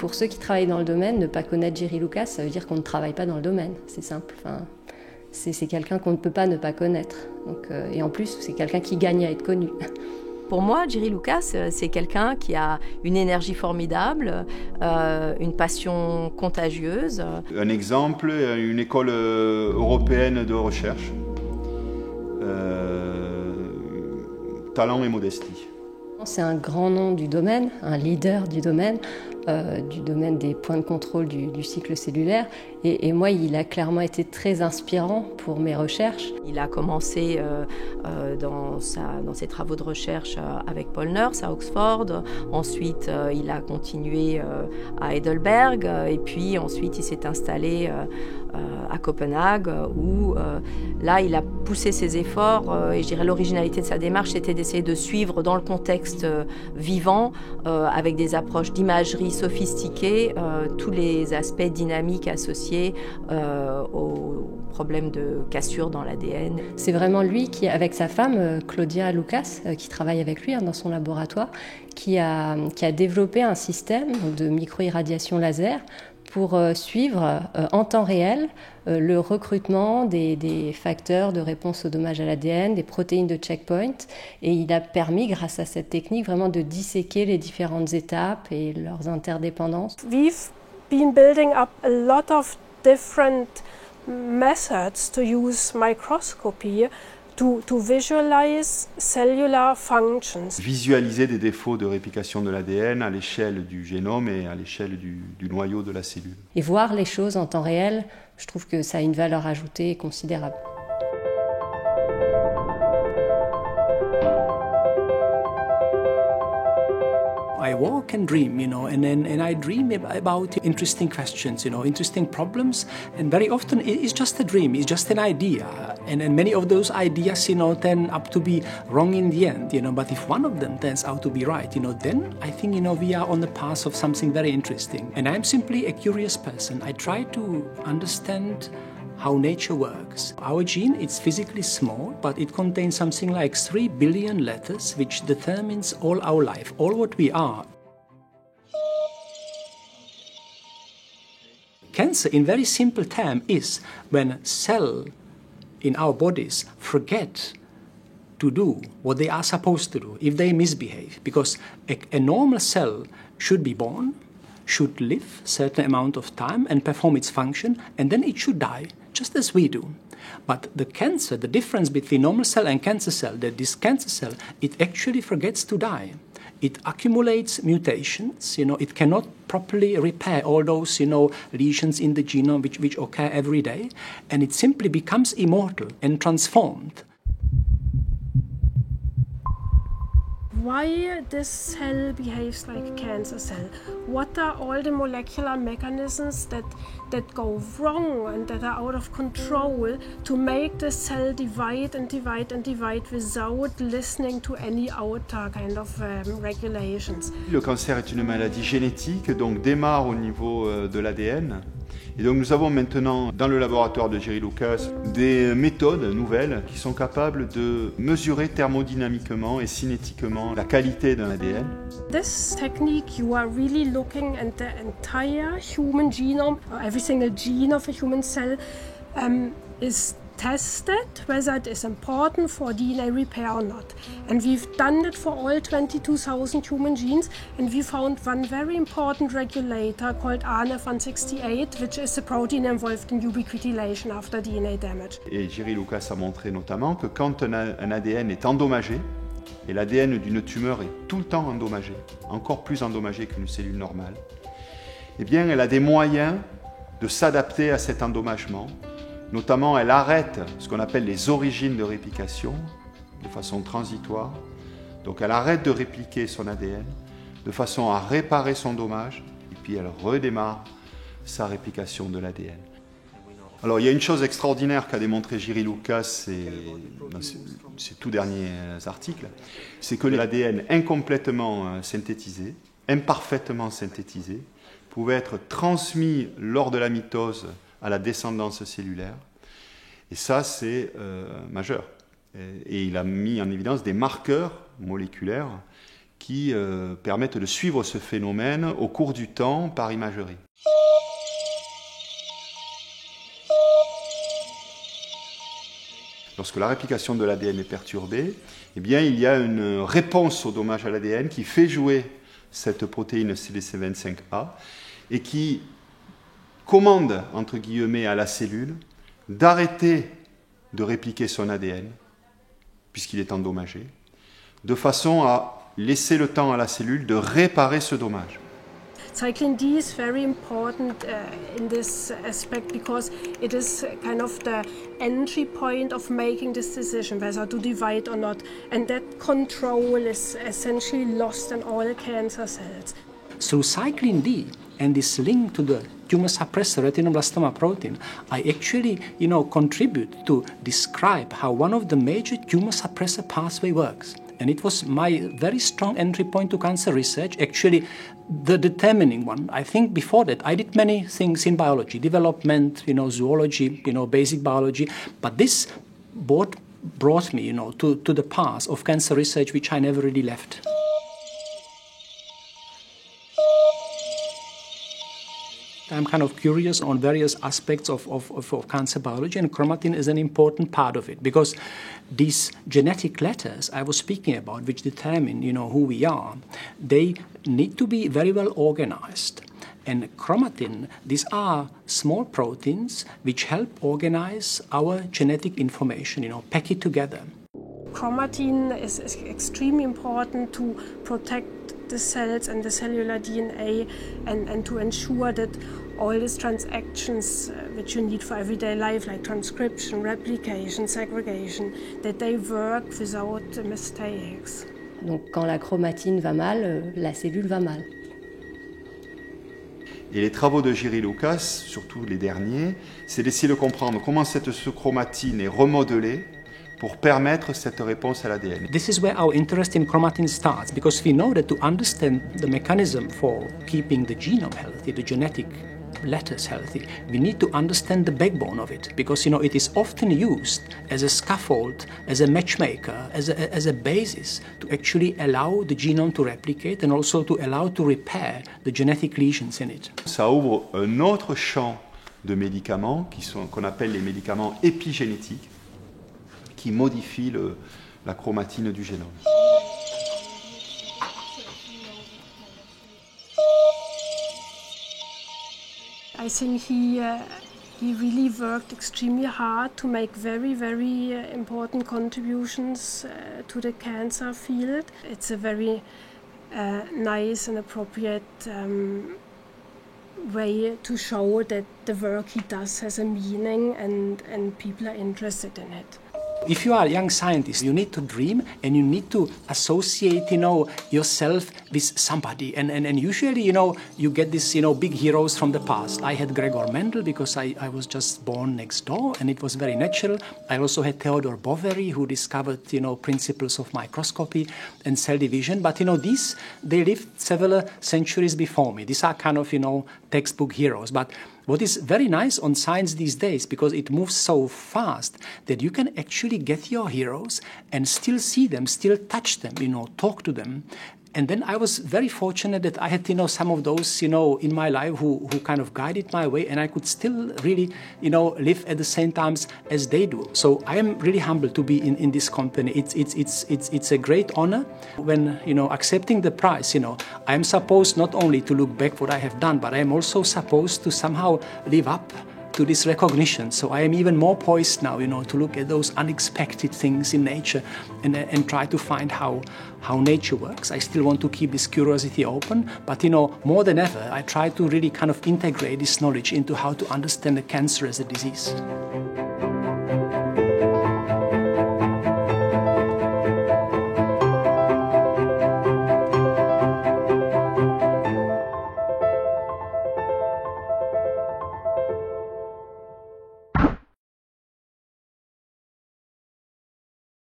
Pour ceux qui travaillent dans le domaine, ne pas connaître Jerry Lucas, ça veut dire qu'on ne travaille pas dans le domaine, c'est simple. Enfin, c'est quelqu'un qu'on ne peut pas ne pas connaître. Donc, et en plus, c'est quelqu'un qui gagne à être connu. Pour moi, Jerry Lucas, c'est quelqu'un qui a une énergie formidable, une passion contagieuse. Un exemple, une école européenne de recherche. Talent et modestie. C'est un grand nom du domaine, un leader du domaine des points de contrôle du cycle cellulaire. Et moi, il a clairement été très inspirant pour mes recherches. Il a commencé dans ses travaux de recherche avec Paul Nurse à Oxford. Ensuite, il a continué à Heidelberg. Et puis ensuite, il s'est installé à Copenhague où là, il a poussé ses efforts. Et je dirais l'originalité de sa démarche, c'était d'essayer de suivre dans le contexte vivant, avec des approches d'imagerie sophistiquées, tous les aspects dynamiques associés aux problèmes de cassure dans l'ADN. C'est vraiment lui qui, avec sa femme, Claudia Lucas, qui travaille avec lui dans son laboratoire, qui a développé un système de micro-irradiation laser pour suivre en temps réel le recrutement des facteurs de réponse au dommage à l'ADN, des protéines de checkpoint. Et il a permis, grâce à cette technique, vraiment de disséquer les différentes étapes et leurs interdépendances. We've been building up a lot of different methods to use microscopy to visualize cellular functions. Visualiser des défauts de réplication de l'ADN à l'échelle du génome et à l'échelle du noyau de la cellule. Et voir les choses en temps réel, je trouve que ça a une valeur ajoutée considérable. I walk and dream, and I dream about interesting questions, interesting problems, and very often it's just a dream, it's just an idea, and many of those ideas, turn up to be wrong in the end, but if one of them turns out to be right, then I think, we are on the path of something very interesting. And I'm simply a curious person. I try to understand how nature works. Our gene is physically small, but it contains something like 3 billion letters, which determines all our life, all what we are. Cancer, in very simple terms, is when cells in our bodies forget to do what they are supposed to do, if they misbehave. Because a normal cell should be born, should live a certain amount of time and perform its function, and then it should die, just as we do. But the cancer, the difference between normal cell and cancer cell, that this cancer cell, it actually forgets to die. It accumulates mutations, it cannot properly repair all those, lesions in the genome which occur every day, and it simply becomes immortal and transformed. Why this cell behaves like a cancer cell? What are all the molecular mechanisms that go wrong and that are out of control to make the cell divide and divide and divide without listening to any outer kind of regulations? Le cancer est une maladie génétique, donc démarre au niveau de l'ADN. Et donc nous avons maintenant dans le laboratoire de Jerry Lucas des méthodes nouvelles qui sont capables de mesurer thermodynamiquement et cinétiquement la qualité d'un ADN. This technique, you are really looking at the entire human genome, every single gene of a human cell is tested whether it is important for DNA repair or not. And we've done it for all 22,000 human genes, and we found one very important regulator called RNF168, which is the protein involved in ubiquitination after DNA damage. Et Jerry Lucas a montré notamment que quand un ADN est endommagé, et l'ADN d'une tumeur est tout le temps endommagé, encore plus endommagé qu'une cellule normale, eh bien elle a des moyens de s'adapter à cet endommagement. Notamment, elle arrête ce qu'on appelle les origines de réplication de façon transitoire. Donc elle arrête de répliquer son ADN de façon à réparer son dommage et puis elle redémarre sa réplication de l'ADN. Alors il y a une chose extraordinaire qu'a démontré Jerry Lucas dans ses tout derniers articles, c'est que l'ADN incomplètement synthétisé, imparfaitement synthétisé, pouvait être transmis lors de la mitose à la descendance cellulaire. Et ça, c'est majeur. Et il a mis en évidence des marqueurs moléculaires qui permettent de suivre ce phénomène au cours du temps par imagerie. Lorsque la réplication de l'ADN est perturbée, eh bien, il y a une réponse au dommage à l'ADN qui fait jouer cette protéine CDC25A et qui commande, entre guillemets, à la cellule d'arrêter de répliquer son ADN, puisqu'il est endommagé, de façon à laisser le temps à la cellule de réparer ce dommage. Cyclin D is very important in this aspect because it is kind of the entry point of making this decision whether to divide or not, and that control is essentially lost in all cancer cells. Through cyclin D and this link to the tumor suppressor retinoblastoma protein, I actually, contribute to describe how one of the major tumor suppressor pathway works. And it was my very strong entry point to cancer research, actually the determining one. I think before that I did many things in biology, development, zoology, basic biology, but this brought me, to the path of cancer research, which I never really left. I'm kind of curious on various aspects of cancer biology, and chromatin is an important part of it, because these genetic letters I was speaking about, which determine, who we are, they need to be very well organized. And chromatin, these are small proteins which help organize our genetic information, pack it together. Chromatin is extremely important to protect the cells and the cellular DNA and to ensure that all these transactions which you need for everyday life, like transcription, replication, segregation, that they work without mistakes. Donc quand la chromatine va mal, la cellule va mal. Et les travaux de Jiří Lukács, surtout les derniers, c'est d'essayer de comprendre comment cette chromatine est remodelée pour permettre cette réponse à l'ADN. This is where our interest in chromatin starts, because we know that to understand the mechanism for keeping the genome healthy, the genetic letters healthy, we need to understand the backbone of it, because it is often used as a scaffold, as a matchmaker, as a basis to actually allow the genome to replicate and also to allow to repair the genetic lesions in it. Ça ouvre un autre champ de médicaments qu'on appelle les médicaments épigénétiques, qui modifie la chromatine du génome. I think he really worked extremely hard to make very, very important contributions to the cancer field. It's a very nice and appropriate way to show that the work he does has a meaning and people are interested in it. If you are a young scientist, you need to dream and you need to associate, yourself with somebody. And usually, you get these, big heroes from the past. I had Gregor Mendel because I was just born next door and it was very natural. I also had Theodore Boveri who discovered, principles of microscopy and cell division. But, these, they lived several centuries before me. These are kind of, textbook heroes. But what is very nice on science these days, because it moves so fast, that you can actually get your heroes and still see them, still touch them, talk to them. And then I was very fortunate that I had, some of those, in my life who kind of guided my way, and I could still really, live at the same times as they do. So I am really humbled to be in this company. It's a great honor. When, accepting the prize, I am supposed not only to look back what I have done, but I am also supposed to somehow live up to this recognition. So I am even more poised now, to look at those unexpected things in nature and try to find how nature works. I still want to keep this curiosity open, but more than ever, I try to really kind of integrate this knowledge into how to understand the cancer as a disease.